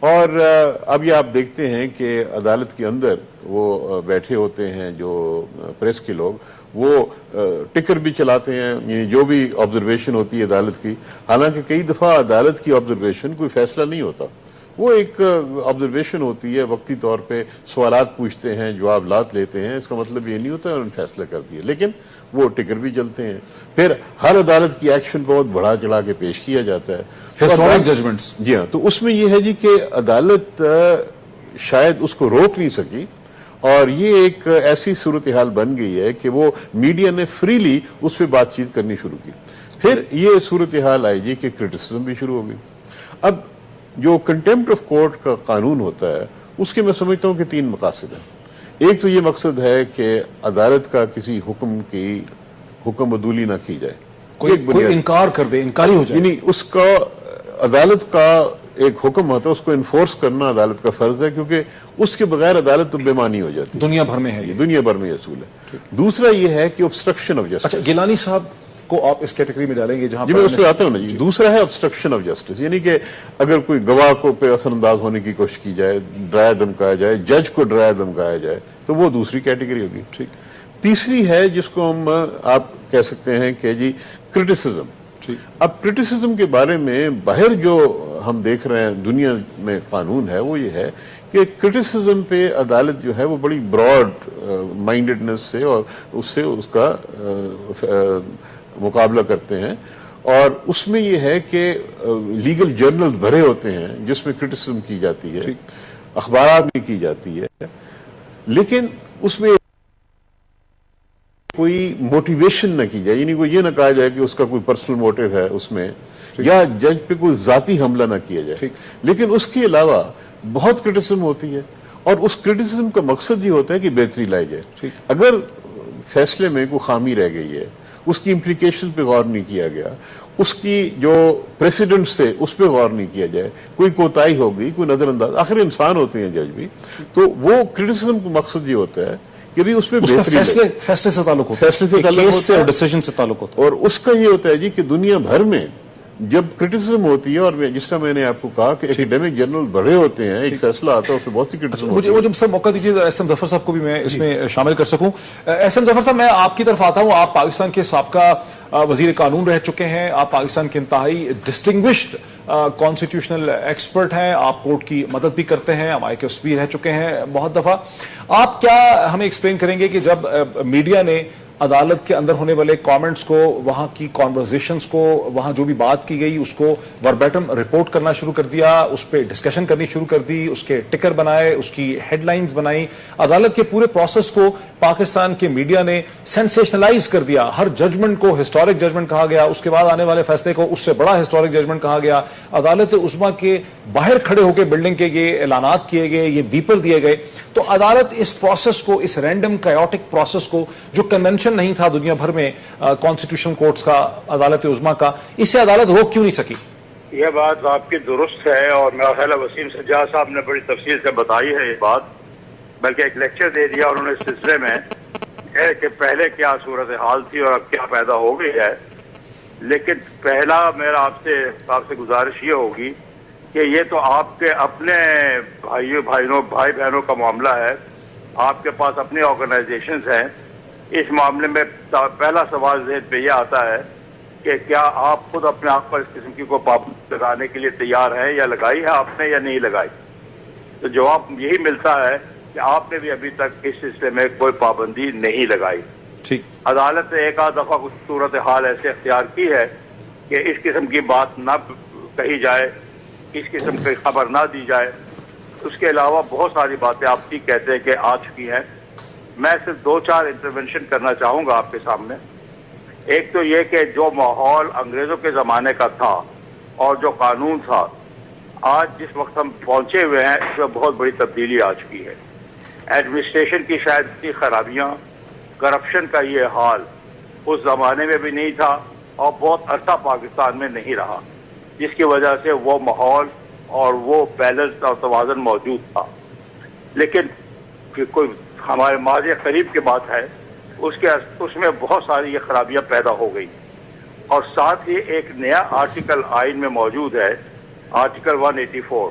اور اب یہ آپ دیکھتے ہیں کہ عدالت کے اندر وہ بیٹھے ہوتے ہیں جو پریس کے لوگ، وہ ٹکر بھی چلاتے ہیں، یعنی جو بھی آبزرویشن ہوتی ہے عدالت کی، حالانکہ کئی دفعہ عدالت کی آبزرویشن کوئی فیصلہ نہیں ہوتا، وہ ایک آبزرویشن ہوتی ہے، وقتی طور پہ سوالات پوچھتے ہیں، جوابات لیتے ہیں، اس کا مطلب یہ نہیں ہوتا انہوں نے فیصلہ کر دیا، لیکن وہ ٹکر بھی چلتے ہیں۔ پھر ہر عدالت کی ایکشن بہت بڑھا چڑھا کے پیش کیا جاتا ہے، ہسٹورک ججمنٹس۔ جی ہاں، تو اس میں یہ ہے جی کہ عدالت شاید اس کو روک نہیں سکی، اور یہ ایک ایسی صورتحال بن گئی ہے کہ وہ میڈیا نے فریلی اس پہ بات چیت کرنی شروع کی۔ پھر یہ صورتحال آئی جی کہ کرٹیسزم بھی شروع ہو گئی۔ اب جو کنٹیمپٹ آف کورٹ کا قانون ہوتا ہے اس کے میں سمجھتا ہوں کہ 3 مقاصد ہیں۔ ایک تو یہ مقصد ہے کہ عدالت کا کسی حکم کی حکم عدولی نہ کی جائے، کوئی انکار کر دے، انکاری ہو جائے، یعنی اس کا عدالت کا ایک حکم ہوتا ہے، اس کو انفورس کرنا عدالت کا فرض ہے، کیونکہ اس کے بغیر عدالت تو بے معنی ہو جاتی ہے۔ دنیا بھر میں ہے یہ، دنیا بھر میں یہ اصول ہے۔ دوسرا یہ ہے کہ obstruction of justice۔ اچھا، گیلانی صاحب کو آپ اس کیٹیگری میں ڈالیں گے جہاں جی میں اس پہ آتا ہوں نا جی۔ دوسرا ہے obstruction of justice، یعنی کہ اگر کوئی گواہ کو پہ اثر انداز ہونے کی کوشش کی جائے، ڈرایا دھمکایا جائے، جج کو ڈرایا دھمکایا جائے، تو وہ دوسری کیٹیگری ہوگی۔ ٹھیک۔ تیسری ہے جس کو ہم آپ کہہ سکتے ہیں کہ جی کرٹیسزم۔ اب کرٹیسزم کے بارے میں باہر جو ہم دیکھ رہے ہیں دنیا میں قانون ہے وہ یہ ہے کہ کرٹیسزم پہ عدالت جو ہے وہ بڑی براڈ مائنڈڈنس سے اور اس کا مقابلہ کرتے ہیں، اور اس میں یہ ہے کہ لیگل جرنل بھرے ہوتے ہیں جس میں کرٹیسزم کی جاتی ہے، اخبارات میں کی جاتی ہے، لیکن اس میں کوئی موٹیویشن نہ کی جائے، یعنی کوئی یہ نہ کہا جائے کہ اس کا کوئی پرسنل موٹیو ہے اس میں، یا جج پہ کوئی ذاتی حملہ نہ کیا جائے۔ لیکن اس کے علاوہ بہت کرٹیسزم ہوتی ہے، اور اس کرٹیسزم کا مقصد یہ ہوتا ہے کہ بہتری لائی جائے۔ اگر فیصلے میں کوئی خامی رہ گئی ہے، اس کی امپلیکیشن پہ غور نہیں کیا گیا، اس کی جو پریسیڈنٹس تھے اس پہ غور نہیں کیا جائے، کوئی کوتاہی ہو گئی، کوئی نظر انداز، آخر انسان ہوتے ہیں جج بھی، تو وہ کرٹیسزم کا مقصد یہ ہوتا ہے کہ بھی اس میں فیصلے سے تعلق ہوتا ہے، فیصلے سے تعلق ہوتا ہے، ڈیسیژن سے تعلق ہوتا ہے، اور اس کا یہ ہوتا ہے جی کہ دنیا بھر میں جب کرٹیسزم ہوتی ہے، اور جس طرح میں نے آپ کو کہا کہ ایکیڈیمک جرنل بڑے ہوتے ہیں، ایک فیصلہ آتا ہے اس میں بہت سی کرٹیسزم ہوتی ہے۔ مجھے سر موقع دیجیے ایس ایم ظفر صاحب کو بھی میں اس میں شامل کر سکوں۔ ایس ایم ظفر صاحب، میں آپ کی طرف آتا ہوں، آپ پاکستان کے سابقہ وزیر قانون رہ چکے ہیں، آپ پاکستان کے انتہائی ڈسٹنگوشڈ کانسٹیٹیوشنل ایکسپرٹ ہیں، آپ کورٹ کی مدد بھی کرتے ہیں، ہم آئی کے ایس بھی رہ چکے ہیں بہت دفعہ۔ آپ کیا ہمیں ایکسپلین کریں گے کہ جب میڈیا نے عدالت کے اندر ہونے والے کامنٹس کو، وہاں کی کانورزیشنز کو، وہاں جو بھی بات کی گئی اس کو وربیٹم رپورٹ کرنا شروع کر دیا، اس پہ ڈسکشن کرنی شروع کر دی، اس کے ٹکر بنائے، اس کی ہیڈ لائنز بنائی، عدالت کے پورے پروسیس کو پاکستان کے میڈیا نے سینسیشنلائز کر دیا، ہر ججمنٹ کو ہسٹورک ججمنٹ کہا گیا، اس کے بعد آنے والے فیصلے کو اس سے بڑا ہسٹورک ججمنٹ کہا گیا، عدالت عظمیٰ کے باہر کھڑے ہو کے بلڈنگ کے یہ اعلانات کیے گئے، یہ بیپر دیے گئے، تو عدالت اس پروسیس کو، اس رینڈم کائیوٹک پروسیس کو جو کنونشن نہیں تھا دنیا بھر میں کانسٹیٹیوشن کورٹس کا، عدالت عظمیٰ کا، اس سے عدالت روک کیوں نہیں سکی؟ یہ بات آپ کی درست ہے، اور میرا خیال ہے وسیم سجاد صاحب نے بڑی تفصیل سے بتائی ہے یہ بات، بلکہ ایک لیکچر دے دیا انہوں نے اس سلسلے میں کہ پہلے کیا صورتحال تھی اور اب کیا پیدا ہو گئی ہے۔ لیکن پہلا میرا آپ سے گزارش یہ ہوگی کہ یہ تو آپ کے اپنے بھائی بہنوں کا معاملہ ہے، آپ کے پاس اپنی آرگنائزیشنز ہیں، اس معاملے میں پہلا سوال ذہن پہ یہ آتا ہے کہ کیا آپ خود اپنے آپ پر اس قسم کی کوئی پابندی لگانے کے لیے تیار ہیں، یا لگائی ہے آپ نے یا نہیں لگائی؟ تو جواب یہی ملتا ہے کہ آپ نے بھی ابھی تک اس سلسلے میں کوئی پابندی نہیں لگائی۔ عدالت نے ایک آدھ دفعہ کچھ صورتحال ایسے اختیار کی ہے کہ اس قسم کی بات نہ کہی جائے، اس قسم کی خبر نہ دی جائے، اس کے علاوہ بہت ساری باتیں آپ ٹھیک کہتے ہیں کہ آ چکی ہیں۔ میں صرف 2-4 انٹرونشن کرنا چاہوں گا آپ کے سامنے۔ ایک تو یہ کہ جو ماحول انگریزوں کے زمانے کا تھا اور جو قانون تھا، آج جس وقت ہم پہنچے ہوئے ہیں اس میں بہت بڑی تبدیلی آ چکی ہے۔ ایڈمنسٹریشن کی شاید اتنی خرابیاں، کرپشن کا یہ حال اس زمانے میں بھی نہیں تھا اور بہت عرصہ پاکستان میں نہیں رہا، جس کی وجہ سے وہ ماحول اور وہ بیلنس اور توازن موجود تھا۔ لیکن کوئی ہمارے ماضی قریب کی بات ہے، اس میں بہت ساری یہ خرابیاں پیدا ہو گئی، اور ساتھ ہی ایک نیا آرٹیکل آئین میں موجود ہے، آرٹیکل 184،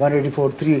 184(3)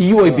EOB,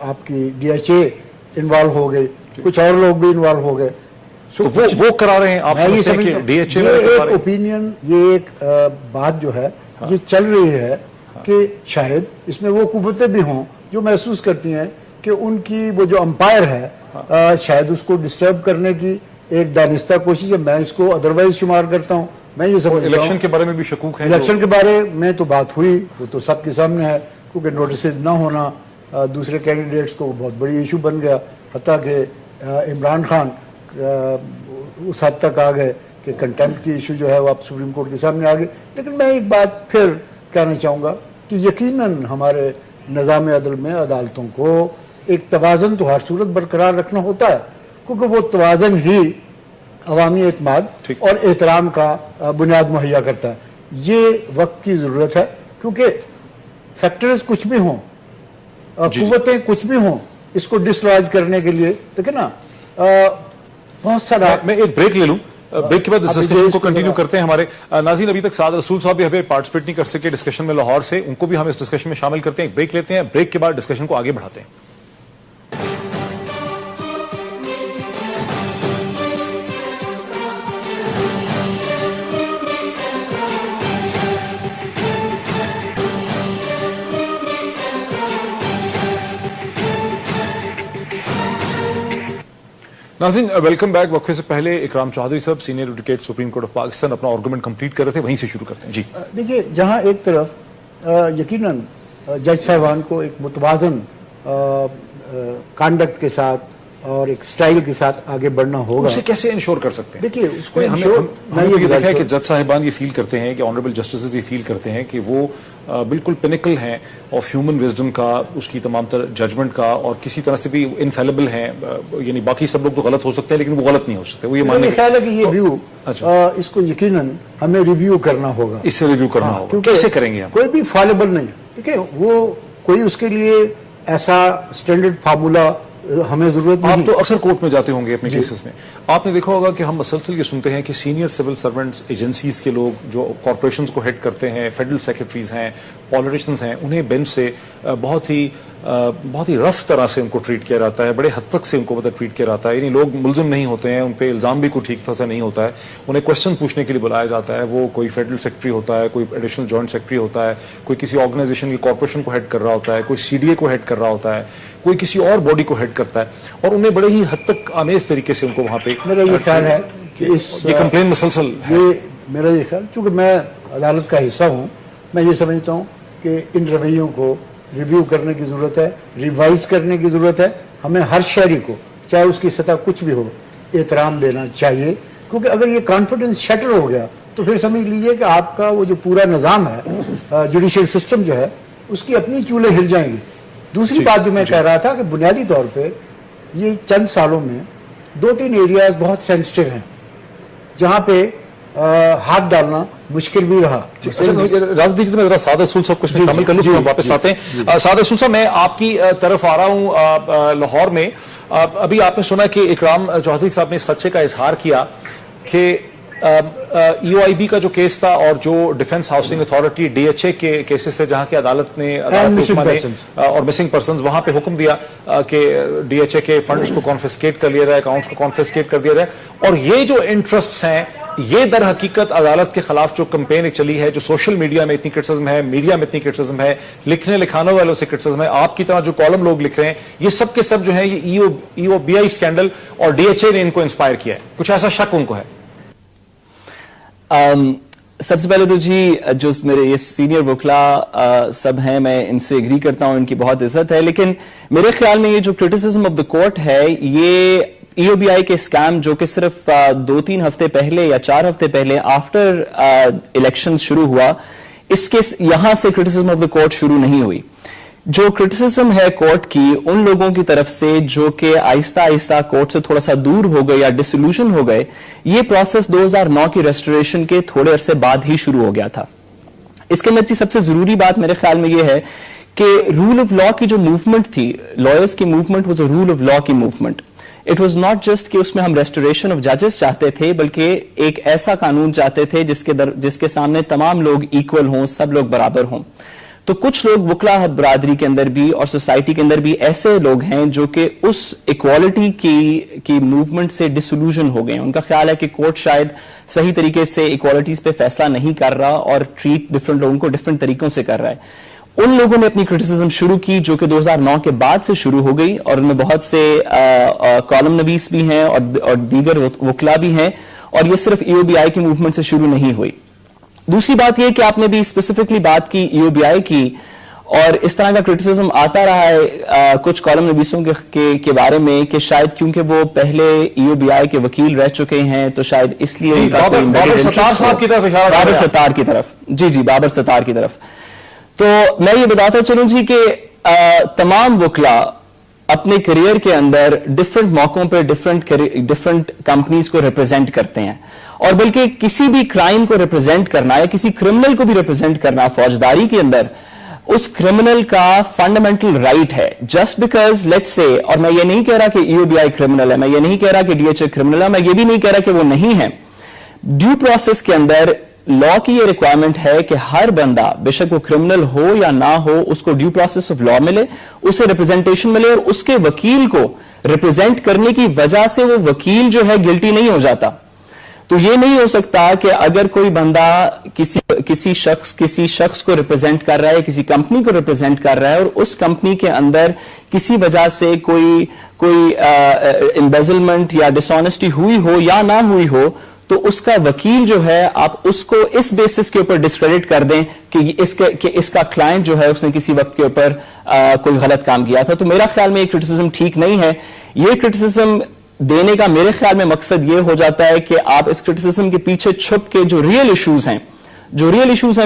آپ کی DHA انوالو ہو گئی, کچھ اور لوگ بھی انوالو ہو گئے. تو وہ کرا رہے ہیں, آپ سمجھتے ہیں کہ DHA میں ایک اوپینین, یہ ایک بات جو ہے یہ چل رہی ہے کہ شاید اس میں وہ قوتیں بھی ہوں جو محسوس کرتی ہیں کہ ان کی وہ جو امپائر ہے شاید اس کو ڈسٹرب کرنے کی ایک دانستہ کوشش ہے. میں اس کو ادروائز شمار کرتا ہوں. میں یہ سمجھتا ہوں الیکشن کے بارے میں بھی شکوک ہے, الیکشن کے بارے میں تو بات ہوئی, وہ تو سب کے سامنے ہے, کیونکہ نوٹسز نہ ہونا دوسرے کینڈیڈیٹس کو بہت بڑی ایشو بن گیا, حتیٰ کہ عمران خان اس حد تک آ گئے کہ کنٹمپٹ کی ایشو جو ہے وہ اب سپریم کورٹ کے سامنے آ گئی. لیکن میں ایک بات پھر کہنا چاہوں گا کہ یقیناً ہمارے نظام عدل میں عدالتوں کو ایک توازن تو ہر صورت برقرار رکھنا ہوتا ہے, کیونکہ وہ توازن ہی عوامی اعتماد اور احترام کا بنیاد مہیا کرتا ہے. یہ وقت کی ضرورت ہے, کیونکہ فیکٹرز کچھ بھی ہوں, قوتیں کچھ بھی ہوں, اس کو ڈسلاج کرنے کے لیے دیکھیں نا بہت سارا. میں ایک بریک لے لوں, بریک کے بعد اس ڈسکشن کو کنٹینیو کرتے ہیں. ہمارے ناظرین, ابھی تک سعد رسول صاحب بھی ہمیں پارٹیسپیٹ نہیں کر سکے ڈسکشن میں لاہور سے, ان کو بھی ہم اس ڈسکشن میں شامل کرتے ہیں. ایک بریک لیتے ہیں, بریک کے بعد ڈسکشن کو آگے بڑھاتے ہیں. ناظرین ویلکم بیک. وقفے سے پہلے اکرام چودھری صاحب senior advocate supreme court of Pakistan اپنا آرگومنٹ کمپلیٹ کر رہے تھے, وہیں سے شروع کرتے ہیں. جی دیکھیے, جہاں ایک طرف یقیناً جج صاحبان کو ایک متوازن کانڈکٹ کے ساتھ اور ایک سٹائل کے ساتھ آگے بڑھنا ہوگا. اسے کیسے انشور کر سکتے ہیں؟ دیکھیے اس کو ہمیں یہ دیکھا ہے کہ جج صاحبان یہ فیل کرتے ہیں کہ آنریبل جسٹسز یہ فیل کرتے ہیں کہ وہ بالکل پینیکل ہیں آف ہیومن وزڈم کا, اس کی تمام تر ججمنٹ کا, اور کسی طرح سے بھی انفیلیبل ہیں. یعنی باقی سب لوگ تو غلط ہو سکتے ہیں لیکن وہ غلط نہیں ہو سکتے. وہ یہ ماننے خیال ہے کہ یہ ویو اس کو یقیناً ہمیں ریویو کرنا ہوگا. اس سے ریویو کرنا ہوگا. کیسے کریں گے ہم؟ کوئی بھی فالبل نہیں, ٹھیک ہے, وہ کوئی اس کے لیے ایسا اسٹینڈرڈ فارمولا ہمیں ضرورت نہیں. آپ تو اکثر کورٹ میں جاتے ہوں گے اپنے کیسز میں, آپ نے دیکھا ہوگا کہ ہم مسلسل یہ سنتے ہیں کہ سینئر سول سرونٹس, ایجنسیز کے لوگ جو کارپوریشنز کو ہیڈ کرتے ہیں, فیڈرل سیکرٹریز ہیں, پالیٹیشنز ہیں, انہیں بینچ سے بہت ہی رف طرح سے ان کو ٹریٹ کیا جاتا ہے, بڑے حد تک سے ان کو ٹریٹ کیا جاتا ہے. یعنی لوگ ملزم نہیں ہوتے ہیں, ان پہ الزام بھی کوئی ٹھیک طرح سے نہیں ہوتا ہے, انہیں کوشچن پوچھنے کے لیے بلایا جاتا ہے. وہ کوئی فیڈرل سیکرٹری ہوتا ہے, کوئی ایڈیشنل جوائنٹ سیکرٹری ہوتا ہے, کوئی کسی آرگنائزیشن کی کارپوریشن کو ہیڈ کر رہا ہوتا ہے, کوئی CDA کو ہیڈ کر رہا ہوتا ہے, کوئی کسی اور باڈی کو ہیڈ کرتا ہے, اور انہیں بڑے ہی حد تک آمیز طریقے سے ان کو وہاں پہ. میرا یہ خیال ہے کہ یہ کمپلین مسلسل ہے. میرا یہ خیال, چونکہ میں عدالت کا حصہ ہوں, میں یہ سمجھتا ہوں کہ ان رویوں کو ریویو کرنے کی ضرورت ہے, ریوائز کرنے کی ضرورت ہے. ہمیں ہر شہری کو, چاہے اس کی سطح کچھ بھی ہو, احترام دینا چاہیے, کیونکہ اگر یہ کانفیڈنس شیٹر ہو گیا تو پھر سمجھ لیجئے کہ آپ کا وہ جو پورا نظام ہے, جوڈیشل سسٹم جو ہے, اس کی اپنی چولیں ہل جائیں گی. دوسری بات جو میں کہہ رہا تھا کہ بنیادی طور پہ یہ چند سالوں میں 2-3 ایریاز بہت سینسٹیو ہیں جہاں پہ ہاتھ ڈالنا مشکل بھی رہا. راز دیجیے میں ذرا سعد رسول صاحب کو اس میں شامل کر لوں, واپس آتے ہیں. سعد رسول صاحب, میں آپ کی طرف آ رہا ہوں لاہور میں. ابھی آپ نے سنا کہ اکرام چودھری صاحب نے اس خدشے کا اظہار کیا کہ EOIB کا جو کیس تھا اور جو ڈیفنس ہاؤسنگ اتھارٹی DHA کے کیسز تھے, جہاں کی عدالت نے اور مسنگ پرسنز, وہاں پہ حکم دیا کہ DHA کے فنڈز کو کانفسکیٹ کر لیا جائے, اکاؤنٹس کو کانفسکیٹ کر دیا جائے. اور یہ جو انٹرسٹس ہیں, یہ در حقیقت عدالت کے خلاف جو کمپین ایک چلی ہے, جو سوشل میڈیا میں اتنی کرٹیسزم ہے, میڈیا میں اتنی کرٹیسزم ہے, لکھنے لکھانے والوں سے کرٹیسزم ہے, آپ کی طرح جو کالم لوگ لکھ رہے ہیں, یہ سب کے سب جو ہیں یہ EOBI اسکینڈل اور DHA نے ان کو انسپائر کیا ہے. کچھ ایسا شک ان کو ہے؟ سب سے پہلے تو جی, جو میرے یہ سینئر وکلا سب ہیں, میں ان سے اگری کرتا ہوں, ان کی بہت عزت ہے. لیکن میرے خیال میں یہ جو کرٹیسزم آف دا کورٹ ہے, یہ EOBI کے اسکیم جو کہ صرف 2-3 ہفتے پہلے یا 4 ہفتے پہلے آفٹر الیکشن شروع ہوا, اس کے یہاں سے کرٹیسزم آف دا کورٹ شروع نہیں ہوئی. جو کرٹیسزم ہے کورٹ کی ان لوگوں کی طرف سے جو کہ آہستہ آہستہ کورٹ سے تھوڑا سا دور ہو گئے یا ڈسولوشن ہو گئے, یہ پروسیس 2009 کی ریسٹوریشن کے تھوڑے عرصے بعد ہی شروع ہو گیا تھا. اس کے اندر سب سے ضروری بات میرے خیال میں یہ ہے کہ رول آف لا کی جو موومنٹ تھی, لائرز کی movement was a rule of law کی movement. It was not just کہ اس میں ہم ریسٹوریشن آف ججز چاہتے تھے, بلکہ ایک ایسا قانون چاہتے تھے جس کے سامنے تمام لوگ ایکول ہوں, سب لوگ برابر ہوں. تو کچھ لوگ وکلا برادری کے اندر بھی اور سوسائٹی کے اندر بھی ایسے لوگ ہیں جو کہ اس ایکوالٹی کی موومنٹ سے ڈسولوژن ہو گئے ہیں. ان کا خیال ہے کہ کورٹ شاید صحیح طریقے سے ایکوالٹیز پہ فیصلہ نہیں کر رہا اور ٹریٹ ڈفرنٹ لوگوں کو ڈفرنٹ طریقوں سے کر رہا ہے. ان لوگوں نے اپنی کرٹیسزم شروع کی جو کہ 2009 کے بعد سے شروع ہو گئی, اور ان میں بہت سے کالم نویس بھی ہیں اور دیگر وکلا بھی ہیں, اور یہ صرف ای او بی آئی کی موومنٹ سے شروع نہیں ہوئی. دوسری بات یہ کہ آپ نے بھی اسپیسیفکلی بات کی ای او بی آئی کی, اور اس طرح کا کرٹیسزم آتا رہا ہے کچھ کالم نویسوں کے بارے میں کہ شاید کیونکہ وہ پہلے ای او بی آئی کے وکیل رہ چکے ہیں تو شاید اس لیے بابر ستار صاحب کی طرف اشارہ, بابر ستار کی طرف, جی بابر ستار کی طرف. تو میں یہ بتاتا چلوں جی کہ تمام وکلا اپنے کریئر کے اندر ڈفرنٹ موقعوں پہ ڈفرنٹ کمپنیز کو ریپرزینٹ کرتے ہیں, اور بلکہ کسی بھی کرائم کو ریپرزینٹ کرنا یا کسی کرمنل کو بھی ریپرزینٹ کرنا فوجداری کے اندر اس کرمنل کا فنڈامنٹل رائٹ ہے. جسٹ بیکاز لیٹ سے, اور میں یہ نہیں کہہ رہا کہ ای او بی آئی کرمنل ہے, میں یہ نہیں کہہ رہا کہ ڈی ایچ اے کرمنل ہے, میں یہ بھی نہیں کہہ رہا کہ وہ نہیں ہے. ڈیو پروسیس کے اندر لا کی یہ ریکوائرمنٹ ہے کہ ہر بندہ بے شک وہ کرمنل ہو یا نہ ہو اس کو ڈیو پروسیس آف لا ملے, اسے ریپرزینٹیشن ملے, اور اس کے وکیل کو ریپرزینٹ کرنے کی وجہ سے وہ وکیل جو ہے گلٹی نہیں ہو جاتا. تو یہ نہیں ہو سکتا کہ اگر کوئی بندہ کسی شخص کو ریپرزینٹ کر رہا ہے, کسی کمپنی کو ریپرزینٹ کر رہا ہے, اور اس کمپنی کے اندر کسی وجہ سے کوئی امبیزلمنٹ یا ڈس آنیسٹی ہوئی ہو یا نہ ہوئی ہو, تو اس کا وکیل جو ہے آپ اس کو اس بیسس کے اوپر ڈسکریڈٹ کر دیں کہ اس کا کلائنٹ جو ہے اس نے کسی وقت کے اوپر کوئی غلط کام کیا تھا. تو میرا خیال میں یہ کرٹیسزم ٹھیک نہیں ہے. یہ کرٹیسزم دینے کا میرے خیال میں مقصد یہ ہو جاتا ہے کہ آپ اس کرٹیسزم کے پیچھے چھپ کے جو ریئل ایشوز ہیں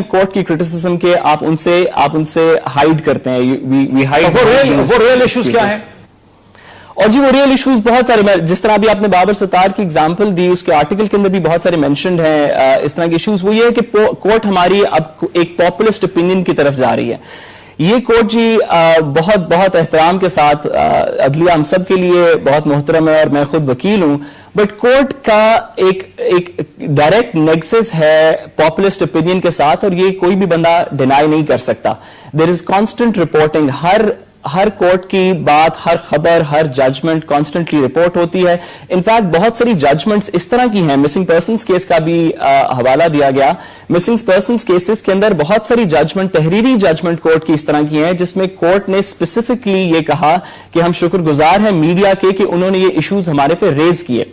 کورٹ کی کرٹیسزم کے, آپ ان سے ہائیڈ کرتے ہیں. وہ ریئل ایشوز کیا ہیں؟ اور جی وہ ریئل ایشوز بہت سارے, جس طرح بھی آپ نے بابر ستار کی ایگزامپل دی, اس کے آرٹیکل کے اندر بھی بہت سارے مینشنڈ ہیں اس طرح کے ایشوز. وہ یہ ہے کہ کورٹ ہماری اب ایک پاپولسٹ اوپینین کی طرف جا رہی ہے. یہ کورٹ جی بہت احترام کے ساتھ, عدلیہ ہم سب کے لیے بہت محترم ہے اور میں خود وکیل ہوں, بٹ کورٹ کا ایک ڈائریکٹ نیکسس ہے پاپولسٹ اوپینین کے ساتھ, اور یہ کوئی بھی بندہ ڈینائی نہیں کر سکتا. دیر از کانسٹنٹ رپورٹنگ, ہر کورٹ کی بات, ہر خبر, ہر ججمنٹ کانسٹنٹلی رپورٹ ہوتی ہے. انفیکٹ بہت ساری ججمنٹس اس طرح کی ہیں, مسنگ پرسنز کیس کا بھی حوالہ دیا گیا. مسنگ پرسنز کیسز کے اندر بہت ساری ججمنٹ, تحریری ججمنٹ کورٹ کی اس طرح کی ہیں جس میں کورٹ نے اسپیسیفکلی یہ کہا کہ ہم شکر گزار ہیں میڈیا کے کہ انہوں نے یہ ایشوز ہمارے پہ ریز کیے.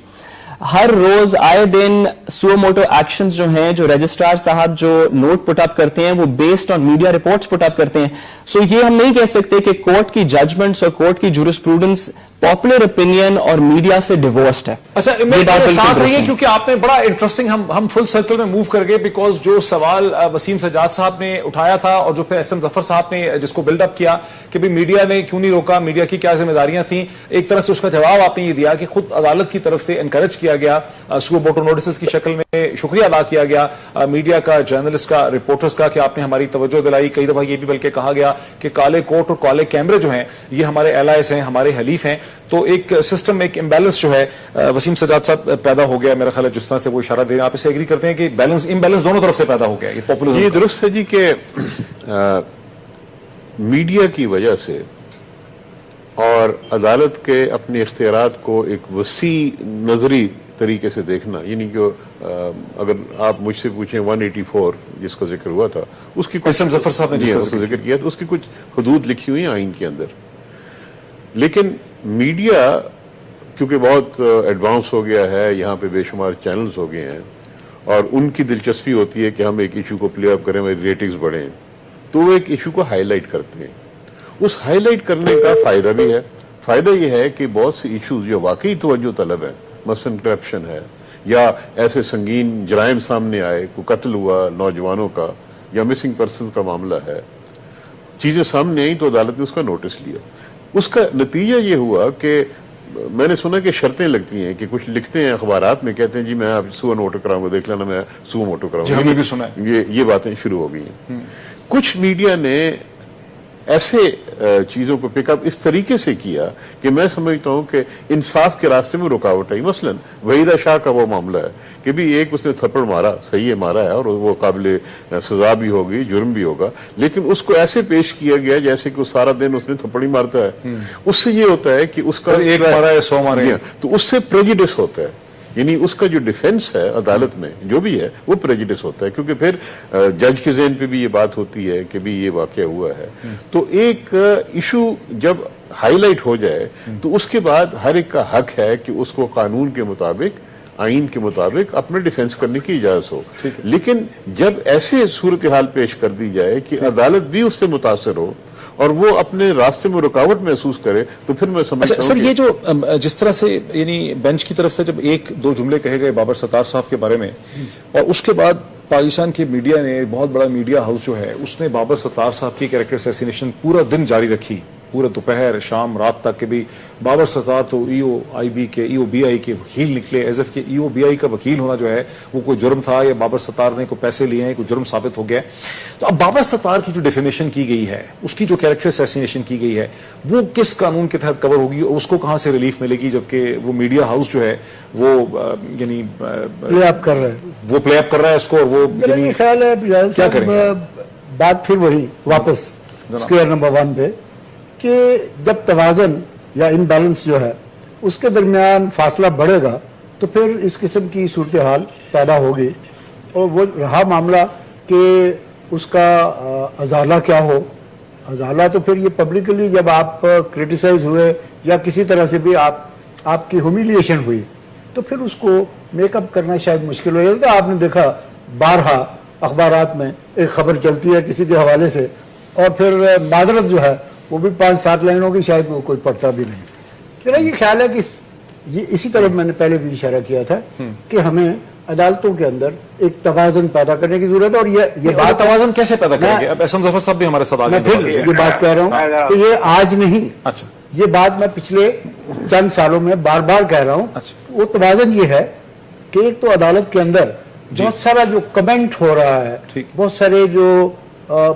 ہر روز آئے دن سو موٹو ایکشنز جو ہیں, جو رجسٹرار صاحب جو نوٹ پٹ اپ کرتے ہیں وہ بیسڈ آن میڈیا رپورٹس پٹ اپ کرتے ہیں. سو یہ ہم نہیں کہہ سکتے کہ کورٹ کی ججمنٹس اور کورٹ کی جورسپروڈنس پاپولر اوپینین اور میڈیا سے ڈیورسڈ ہے. اچھا میرے ساتھ رہیے کیونکہ آپ نے بڑا انٹرسٹنگ, ہم فل سرکل میں موو کر گئے, بیکاز جو سوال وسیم سجاد صاحب نے اٹھایا تھا اور جو پھر ایس ایم ظفر صاحب نے جس کو بلڈ اپ کیا کہ بھی میڈیا نے کیوں نہیں روکا, میڈیا کی کیا ذمہ داریاں تھیں, ایک طرح سے اس کا جواب آپ نے یہ دیا کہ خود عدالت کی طرف سے انکریج کیا گیا, سو موٹو نوٹسز کی شکل میں شکریہ ادا کیا گیا میڈیا کا, جرنلسٹ کا, رپورٹرز کا کہ آپ نے ہماری توجہ دلائی. کئی دفعہ یہ بھی بلکہ کہا گیا کہ کالے کوٹ اور کالے کیمرے جو ہیں یہ ہمارے ایلائز ہیں, ہمارے حلیف ہیں. تو ایک سسٹم, ایک امبیلنس جو ہے وسیم سجاد صاحب پیدا ہو گیا میرا خیال ہے, جس طرح سے وہ اشارہ دے رہے ہیں. آپ اسے ایگری کرتے ہیں کہ بیلنس امبیلنس دونوں طرف سے پیدا ہو گیا, یہ پاپولزم؟ یہ درست ہے جی کہ میڈیا کی وجہ سے اور عدالت کے اپنے اختیارات کو ایک وسیع نظری طریقے سے دیکھنا, یعنی کہ اگر آپ مجھ سے پوچھیں 184 جس کا ذکر ہوا تھا, اس کی ظفر صاحب نے جس کا ذکر کیا تو اس کی کچھ حدود لکھی ہوئی ہیں آئین کے اندر. لیکن میڈیا کیونکہ بہت ایڈوانس ہو گیا ہے, یہاں پہ بے شمار چینلز ہو گئے ہیں, اور ان کی دلچسپی ہوتی ہے کہ ہم ایک ایشو کو پلے اپ کریں, ہماری ریٹنگز بڑھیں, تو وہ ایک ایشو کو ہائی لائٹ کرتے ہیں. اس ہائی لائٹ کرنے کا فائدہ بھی ہے. فائدہ یہ ہے کہ بہت سے ایشوز جو واقعی توجہ طلب ہیں, مثلا کرپشن ہے یا ایسے سنگین جرائم سامنے آئے, کوئی قتل ہوا نوجوانوں کا یا مسنگ پرسنز کا معاملہ ہے, چیزیں سامنے آئیں تو عدالت نے اس کا نوٹس لیا. اس کا نتیجہ یہ ہوا کہ میں نے سنا کہ شرطیں لگتی ہیں کہ کچھ لکھتے ہیں اخبارات میں, کہتے ہیں جی میں آپ سو موٹو کراؤں گا, دیکھ لینا میں سو موٹو کراؤں گا. ہم نے بھی سنا ہے یہ باتیں شروع ہو گئی ہیں. کچھ میڈیا نے ایسے چیزوں کو پک اپ اس طریقے سے کیا کہ میں سمجھتا ہوں کہ انصاف کے راستے میں رکاوٹ آئی. مثلا وحیدہ شاہ کا وہ معاملہ ہے کہ بھی ایک اس نے تھپڑ مارا، صحیح ہے مارا ہے اور وہ قابل سزا بھی ہوگی، جرم بھی ہوگا، لیکن اس کو ایسے پیش کیا گیا جیسے کہ سارا دن اس نے تھپڑ ہی مارتا ہے. اس سے یہ ہوتا ہے کہ اس کا ایک مارا ہے 100 مارے، تو اس سے پریجوڈس ہوتا ہے، یعنی اس کا جو ڈیفنس ہے عدالت میں جو بھی ہے وہ پریجوڈس ہوتا ہے، کیونکہ پھر جج کے ذہن پہ بھی یہ بات ہوتی ہے کہ بھی یہ واقعہ ہوا ہے. تو ایک ایشو جب ہائی لائٹ ہو جائے تو اس کے بعد ہر ایک کا حق ہے کہ اس کو قانون کے مطابق، آئین کے مطابق اپنے ڈیفنس کرنے کی اجازت ہو. لیکن جب ایسے صورتحال پیش کر دی جائے کہ عدالت بھی اس سے متاثر ہو اور وہ اپنے راستے میں رکاوٹ محسوس کرے تو پھر میں سمجھتا ہوں سر یہ جو جس طرح سے یعنی بینچ کی طرف سے جب ایک دو جملے کہے گئے بابر ستار صاحب کے بارے میں، اور اس کے بعد پاکستان کی میڈیا نے، بہت بڑا میڈیا ہاؤس جو ہے اس نے بابر ستار صاحب کی کیریکٹر اسیسینیشن پورا دن جاری رکھی، پورا دوپہر شام رات تک، کہ بھی بابر ستار تو ای او بی آئی کے وکیل نکلے، ایز ایف کہ ای او بی آئی کا وکیل ہونا جو ہے وہ کوئی جرم تھا یا بابر ستار نے کوئی پیسے لیے ہیں، کوئی جرم ثابت ہو گیا. تو اب بابر ستار کی جو ڈیفینیشن کی گئی ہے، اس کی جو کیریکٹر اسیسینیشن کی گئی ہے، وہ کس قانون کے تحت کور ہوگی اور اس کو کہاں سے ریلیف ملے گی، جبکہ وہ میڈیا ہاؤس جو ہے وہ یعنی پلے اپ کر رہا ہے، وہ پلے اپ کر رہا ہے اس کو، اور وہ میرا خیال ہے کیا کریں گے؟ بات پھر وہی واپس اسکوئر نمبر 1 پہ کہ جب توازن یا امبیلنس جو ہے اس کے درمیان فاصلہ بڑھے گا تو پھر اس قسم کی صورتحال پیدا ہوگی. اور وہ رہا معاملہ کہ اس کا ازالہ کیا ہو، ازالہ تو پھر یہ پبلکلی جب آپ کرٹیسائز ہوئے یا کسی طرح سے بھی آپ کی ہیومیلیشن ہوئی تو پھر اس کو میک اپ کرنا شاید مشکل ہو جائے گا. آپ نے دیکھا بارہا اخبارات میں ایک خبر چلتی ہے کسی کے حوالے سے اور پھر معذرت جو ہے وہ بھی 5-7 لائنوں کی، شاید وہ کوئی پڑھتا بھی نہیں. میرا یہ خیال ہے کہ یہ اسی طرح میں نے پہلے بھی اشارہ کیا تھا کہ ہمیں عدالتوں کے اندر ایک توازن پیدا کرنے کی ضرورت ہے. اور یہ بات توازن کیسے پیدا کریں گے؟ اب احسن ظفر صاحب بھی ہمارے ساتھ میں پھر یہ بات کہہ رہا ہوں کہ یہ آج نہیں، اچھا یہ بات میں پچھلے چند سالوں میں بار بار کہہ رہا ہوں. وہ توازن یہ ہے کہ ایک تو عدالت کے اندر بہت سارا جو کمنٹ ہو رہا ہے، بہت سارے جو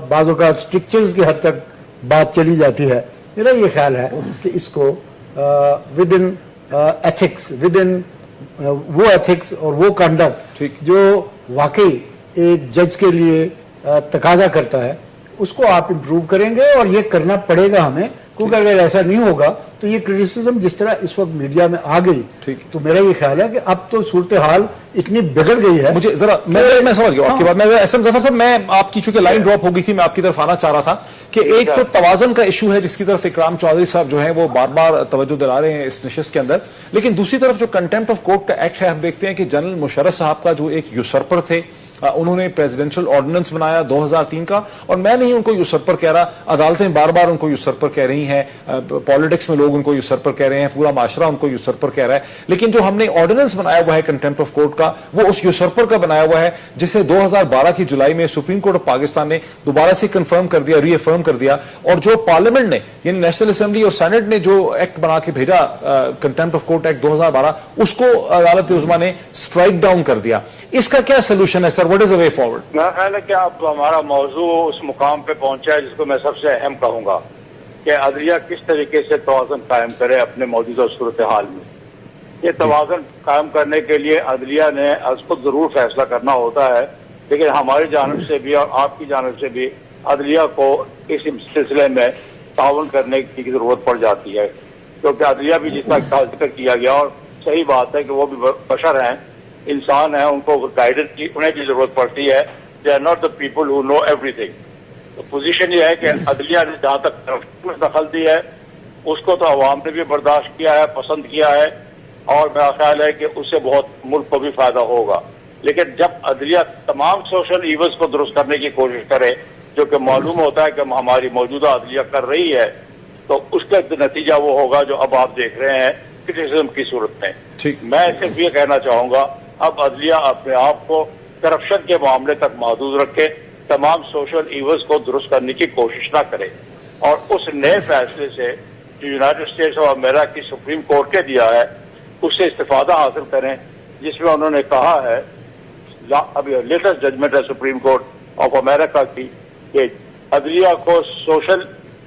بعض اوقات اسٹرکچرز کی حد تک بات چلی جاتی ہے. میرا یہ خیال ہے کہ اس کو with in ethics, with in وہ ایتھکس اور وہ کنڈکٹ جو واقعی ایک جج کے لیے تقاضا کرتا ہے اس کو آپ امپروو کریں گے. اور یہ کرنا پڑے گا ہمیں، کیونکہ اگر ایسا نہیں ہوگا تو یہ کرٹیسزم جس طرح اس وقت میڈیا میں آ گئی تو میرا یہ خیال ہے کہ اب تو صورتحال اتنی بگڑ گئی ہے. مجھے ذرا میں سمجھ گیا آپ کی بات. میں احسن ظفر صاحب، میں آپ کی چونکہ لائن ڈراپ ہو گئی تھی، میں آپ کی طرف آنا چاہ رہا تھا کہ ایک تو توازن کا ایشو ہے جس کی طرف اکرام چودھری صاحب جو ہیں وہ بار بار توجہ دلا رہے ہیں اس نشست کے اندر، لیکن دوسری طرف جو کنٹیمپٹ آف کورٹ کا ایکٹ ہے، ہم دیکھتے ہیں کہ جنرل مشرف صاحب کا جو ایک یوسرپر تھے، انہوں نے پریزیڈنشل آرڈیننس بنایا 2003 کا، اور میں نہیں ان کو یوسرپر کہہ رہا، عدالتیں بار بار ان کو یوسرپر کہہ رہی ہیں، پالیٹکس میں لوگ ان کو یوسرپر کہہ رہے ہیں، پورا معاشرہ ان کو یوسرپر کہہ رہا ہے. لیکن جو ہم نے آرڈیننس بنایا ہوا ہے کنٹیمپٹ آف کورٹ کا، وہ اس یوسرپر کا بنایا ہوا ہے جسے 2012 کی جولائی میں سپریم کورٹ آف پاکستان نے دوبارہ سے کنفرم کر دیا، ری افرم کر دیا. اور جو پارلیمنٹ نے یعنی نیشنل اسمبلی اور سینٹ نے جو ایکٹ بنا کے بھیجا کنٹیمپٹ آف کورٹ ایکٹ 2012، اس کو عدالت عظمیٰ نے اسٹرائک ڈاؤن کر دیا. اس کا کیا سولوشن ہے سر؟ What is a way forward? میرا خیال ہے کہ اب ہمارا موضوع اس مقام پہ پہنچا ہے جس کو میں سب سے اہم کہوں گا کہ عدلیہ کس طریقے سے توازن قائم کرے اپنے موجودہ صورتحال میں. یہ توازن قائم کرنے کے لیے عدلیہ نے از خود ضرور فیصلہ کرنا ہوتا ہے، لیکن ہماری جانب سے بھی اور آپ کی جانب سے بھی عدلیہ کو اس سلسلے میں تعاون کرنے کی ضرورت پڑ جاتی ہے، کیونکہ عدلیہ بھی جس طرح ذکر کیا گیا، اور صحیح بات ہے کہ وہ بھی بشر ہیں، انسان ہیں، ان کو گائیڈنس کی انہیں کی ضرورت پڑتی ہے. They are not the people who know ایوری تھنگ. تو پوزیشن یہ ہے کہ عدلیہ نے جہاں تک دخل دی ہے اس کو تو عوام نے بھی برداشت کیا ہے، پسند کیا ہے، اور میرا خیال ہے کہ اس سے بہت ملک کو بھی فائدہ ہوگا. لیکن جب عدلیہ تمام سوشل ایونٹس کو درست کرنے کی کوشش کرے، جو کہ معلوم ہوتا ہے کہ ہماری موجودہ عدلیہ کر رہی ہے، تو اس کا نتیجہ وہ ہوگا جو اب آپ دیکھ رہے ہیں کرٹیسزم کی صورت میں. میں صرف یہ کہنا چاہوں گا اب عدلیہ اپنے آپ کو کرپشن کے معاملے تک محدود رکھے، تمام سوشل ایونٹس کو درست کرنے کی کوشش نہ کرے، اور اس نئے فیصلے سے جو یونائٹڈ اسٹیٹس آف امریکہ کی سپریم کورٹ کے دیا ہے اس سے استفادہ حاصل کریں، جس میں انہوں نے کہا ہے، ابھی لیٹسٹ ججمنٹ ہے سپریم کورٹ آف امریکہ کی، کہ عدلیہ کو سوشل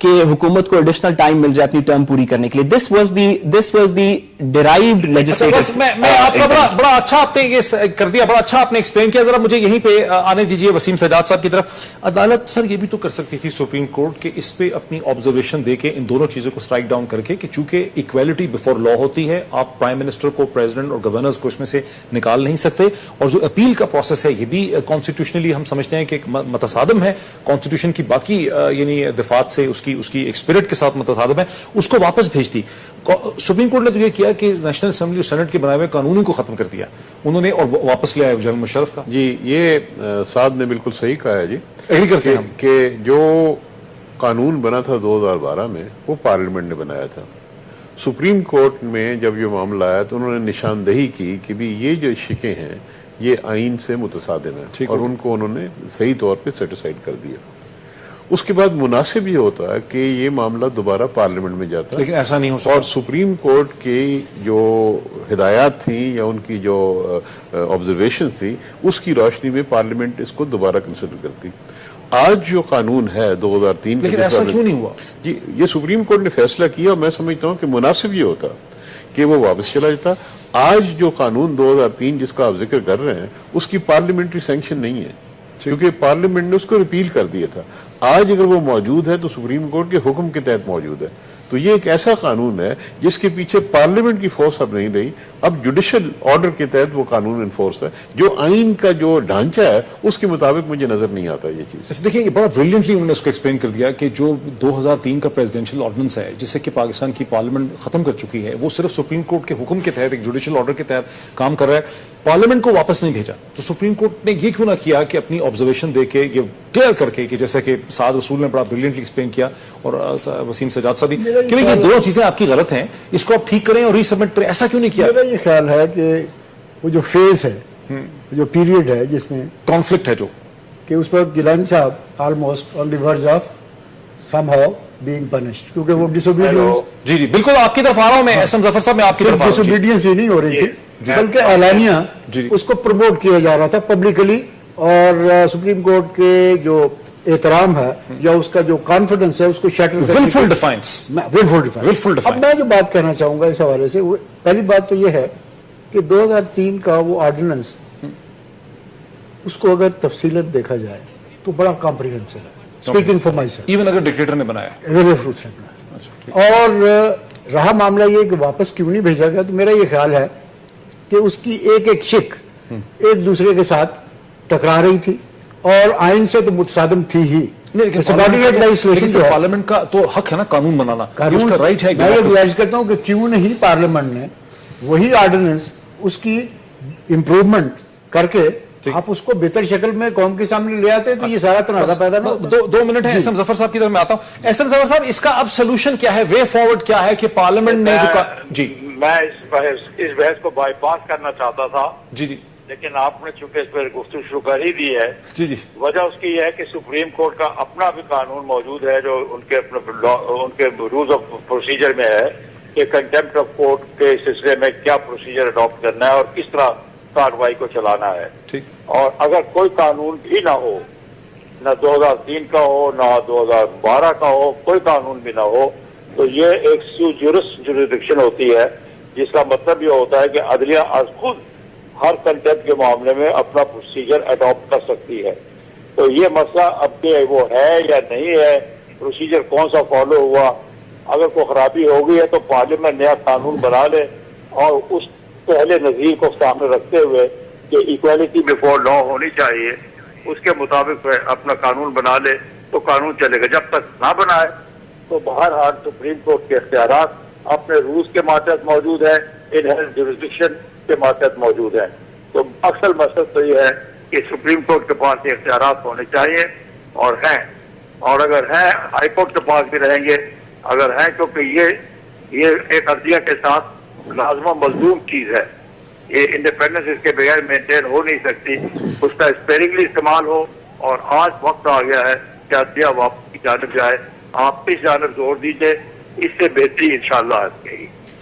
کہ حکومت کو ایڈیشنل ٹائم مل جائے اپنی ٹرم پوری کرنے کے لیے. This was the derived legislative. میں آپ کا بڑا اچھا آپ نے یہ کر دیا, بڑا اچھا آپ نے ایکسپلین کیا. ذرا مجھے یہیں پہ آنے دیجیے وسیم سجاد صاحب کی طرف. عدالت سر یہ بھی تو کر سکتی تھی سپریم کورٹ کہ اس پہ اپنی آبزرویشن دے کے ان دونوں چیزوں کو اسٹرائک ڈاؤن کر کے کہ چونکہ ایکویلٹی بفور لا ہوتی ہے, آپ پرائم منسٹر کو, پریزیڈنٹ اور گورنرز کو اس میں سے نکال نہیں سکتے, اور جو اپیل کا پروسیس ہے یہ بھی کانسٹیٹیوشنلی ہم سمجھتے ہیں کہ متصادم ہے کانسٹیٹیوشن کی باقی یعنی دفعات سے, اس کی ایک اسپرٹ کے ساتھ متصادم ہے, اس کو واپس بھیج دی. سپریم کورٹ نے تو یہ کیا کہ نیشنل اسمبلی اور سینٹ کے بنائے ہوئے قانون کو ختم کر دیا انہوں نے اور واپس لے آئے جنرل مشرف کا. جی یہ سعد نے بالکل صحیح کہا ہے جی, ایگری کرتے ہیں ہم کہ جو قانون بنا تھا 2012 میں وہ پارلیمنٹ نے بنایا تھا. سپریم کورٹ میں جب یہ معاملہ آیا تو انہوں نے نشاندہی کی کہ بھی یہ جو شکیں ہیں یہ آئین سے متصادم ہیں, اور ان کو انہوں نے صحیح طور پہ سیٹیسفائڈ کر دیا. اس کے بعد مناسب یہ ہوتا ہے کہ یہ معاملہ دوبارہ پارلیمنٹ میں جاتا ہے, لیکن ایسا نہیں ہو سکتا. اور سپریم کورٹ کی جو ہدایات تھیں یا ان کی جو آبزرویشن تھی اس کی روشنی میں پارلیمنٹ اس کو دوبارہ کنسیڈر کرتی. آج جو قانون ہے 2003 لیکن ایسا کیوں نہیں ہوا؟ جی یہ سپریم کورٹ نے فیصلہ کیا, اور میں سمجھتا ہوں کہ مناسب یہ ہوتا کہ وہ واپس چلا جاتا. آج جو قانون 2003 جس کا آپ ذکر کر رہے ہیں اس کی پارلیمنٹری سینکشن نہیں ہے, کیونکہ پارلیمنٹ نے اس کو ریپیل کر دیا تھا. آج اگر وہ موجود ہے تو سپریم کورٹ کے حکم کے تحت موجود ہے. تو یہ ایک ایسا قانون ہے جس کے پیچھے پارلیمنٹ کی فورس اب نہیں رہی, اب جوڈیشل آرڈر کے تحت وہ قانون انفورس ہے. جو آئین کا جو ڈھانچہ ہے اس کے مطابق مجھے نظر نہیں آتا یہ چیز. دیکھیں یہ بڑا بریلینٹلی انہوں نے اس کو ایکسپلین کر دیا کہ جو 2003 کا پریزیڈینشیل آرڈیننس ہے جسے کہ پاکستان کی پارلیمنٹ ختم کر چکی ہے, وہ صرف سپریم کورٹ کے حکم کے تحت ایک جوڈیشل آرڈر کے تحت کام کر رہا ہے, پارلیمنٹ کو واپس نہیں بھیجا. تو سپریم کورٹ نے یہ کیوں نہ کیا کہ اپنی آبزرویشن دے کے یہ کلیئر کر کے کہ جیسے کہ سعد رسول نے بڑا بریلینٹلی ایکسپلین کیا اور وسیم سجاد صاحب بھی کہ یہ دونوں چیزیں آپ کی غلط ہیں, اس کو آپ ٹھیک کریں اور ری سبمٹ کریں, ایسا کیوں نہیں کیا؟ میرا یہ خیال ہے کہ وہ جو فیز ہے, جو پیریڈ ہے جس میں کانفلکٹ ہے جو کہ اس پر گیلانی صاحب almost on the verge of somehow being punished, کیونکہ وہ ڈس اوبیڈینس. جی بالکل آپ کی طرف آ رہا ہوں میں, ایس ایم ظفر صاحب میں آپ کی طرف آ رہا ہوں. ڈس اوبیڈینس یہ نہیں ہو رہی تھی بلکہ اعلانیہ اس کو پروموٹ کیا جا رہا تھا پبلکلی, اور سپریم کورٹ کے جو احترام ہے یا اس کا جو کانفیڈنس ہے اس کو شیٹر ولفل ڈیفائنس. اب میں جو بات کہنا چاہوں گا اس حوالے سے, پہلی بات تو یہ ہے کہ 2003 کا وہ آرڈیننس اس کو اگر تفصیلت دیکھا جائے تو بڑا کمپریہنسو ہے, speaking for my self, even اگر ڈکٹیٹر نے بنایا اور رہا معاملہ یہ کہ واپس کیوں نہیں بھیجا گیا, تو میرا یہ خیال ہے کہ اس کی ایک ایک شک ایک دوسرے کے ساتھ ٹکرا رہی تھی اور آئین سے تو متصادم تھی ہی. پارلیمنٹ کا تو حق ہے نا قانون بنانا, اس کا رائٹ ہے. میں یہ گزارش کرتا ہوں کہ کیوں نہیں پارلیمنٹ نے وہی آرڈیننس اس کی امپروومنٹ کر کے آپ اس کو بہتر شکل میں قوم کے سامنے لے آتے تو یہ سارا تنازع پیدا نہ ہوتا. 2 منٹ ہے, ایس ایم ظفر صاحب کی طرف میں آتا ہوں. ایس ایم ظفر صاحب اس کا اب سولوشن کیا ہے, وے فارورڈ کیا ہے کہ پارلیمنٹ نے جو جی میں اس بحث کو بائی پاس کرنا چاہتا تھا جی لیکن آپ نے چونکہ اس پر گفتگو شروع کر ہی دی ہے. جی وجہ اس کی یہ ہے کہ سپریم کورٹ کا اپنا بھی قانون موجود ہے جو ان کے رولز آف پروسیجر میں ہے کہ کنٹمپٹ آف کورٹ کے سلسلے میں کیا پروسیجر اڈاپٹ کرنا ہے اور کس طرح کارروائی کو چلانا ہے. اور اگر کوئی قانون بھی نہ ہو, نہ 2003 کا ہو نہ 2012 کا ہو, کوئی قانون بھی نہ ہو, تو یہ ایک سو جورس جوریڈکشن ہوتی ہے جس کا مطلب یہ ہوتا ہے کہ عدلیہ از خود ہر کنٹمپٹ کے معاملے میں اپنا پروسیجر اڈاپٹ کر سکتی ہے. تو یہ مسئلہ اب کہ وہ ہے یا نہیں ہے, پروسیجر کون سا فالو ہوا, اگر کوئی خرابی ہو گئی ہے تو پارلیمنٹ نیا قانون بنا لے اور اس پہلے نظیر کو سامنے رکھتے ہوئے کہ ایکویلٹی بفور لا ہونی چاہیے اس کے مطابق اپنا قانون بنا لے تو قانون چلے گا. جب تک نہ بنائے تو بہرحال سپریم کورٹ کے اختیارات اپنے رولز کے ماتحت موجود ہے, انہرنٹ جوریسڈکشن کے ماتحت موجود ہے. تو اکثر مسئلہ تو یہ ہے کہ سپریم کورٹ کے پاس یہ اختیارات ہونے چاہیے اور ہیں, اور اگر ہیں ہائی کورٹ کے پاس بھی رہیں گے اگر ہیں, کیونکہ یہ ایک عدلیہ کے ساتھ لازم و ملزوم چیز ہے. یہ انڈیپینڈنس اس کے بغیر مینٹین ہو نہیں سکتی, اس کا اسپیرنگلی استعمال ہو. اور آج وقت آ گیا ہے کہ عدلیہ واپس کی جانب جائے, آپ اس جانب زور دیجیے, اس سے بہتری انشاءاللہ آئے گی.